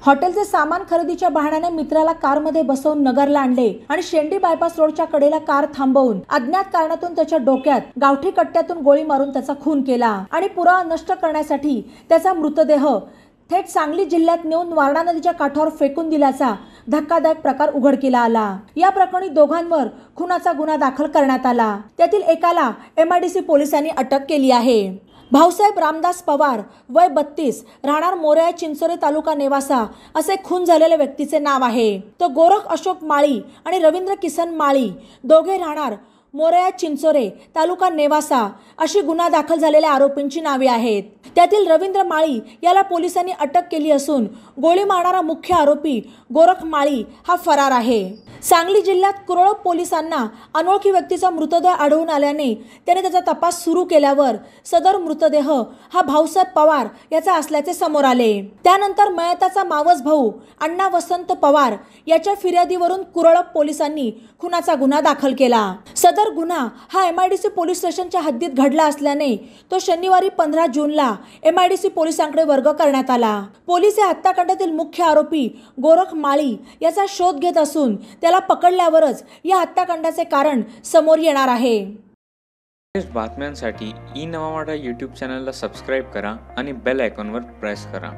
हॉटेलचे सामान खरेदीच्या बहाण्याने मित्राला कारमध्ये बसवून नगरला आणले आणि शेंडी बायपास रोडच्या कडेला कार थांबवून अज्ञात कारणातून त्याच्या डोक्यात गावठी कट्ट्यातून गोळी मारून त्याचा खून केला आणि पुरावा नष्ट करण्यासाठी त्याचा मृतदेह थेट सांगली जिल्ह्यात नेऊन वारणा नदीच्या काठावर फेकून दिल्याचा धक्कादायक प्रकार उघडकीला आला। या प्रकरणी दोघांवर खुनाचा गुन्हा दाखल करण्यात आला। त्यातील एकाला MIDC पोलिसांनी अटक केली आहे। भाऊसाहेब रामदास पवार वय 32 राहणार मोरया चिंचोरे तालुका नेवासा असे खून झालेल्या व्यक्तीचे नाव आहे। तो गोरख अशोक माळी आणि रवींद्र किसन माळी दोघे राहणार मोरया चिंचोरे तालुका नेवासा अशी गुन्हा दाखल झालेल्या आरोपींची नावे आहेत। त्यातील रवींद्र माळी याला पोलिसांनी अटक केली असून गोळी मारणारा मुख्य आरोपी गोरख माळी हा फरार आहे। सांगली जिल्ह्यात कुरळप पोलिसांना अनोळखी व्यक्तीचा मृतदेह आढळून आल्याने त्याने त्याचा तपास सुरू केल्यावर सदर मृतदेह हा भाऊसाहेब पवार याचा असल्याचे समोर आले। त्यानंतर मयताचा मावस भाऊ अण्णा वसंत पवार याच्या फिर्यादीवरून कुरळप पोलिसांनी खुनाचा गुन्हा दाखल केला। सदर गुन्हा हा MIDC पोलीस स्टेशनच्या हद्दीत घडला असल्याने तो शनिवारी 15 जूनला MIDC पोलिसांकडे वर्ग करण्यात आला। पोलीस या हत्याकांडातील मुख्य आरोपी गोरख माळी याचा शोध घेत असून त्याला पकडल्यावरच या हत्याकांडाचे कारण समोर येणार आहे। बातम्यांसाठी ई नवा मराठा YouTube चॅनलला सबस्क्राइब करा आणि बेल आयकॉनवर प्रेस करा।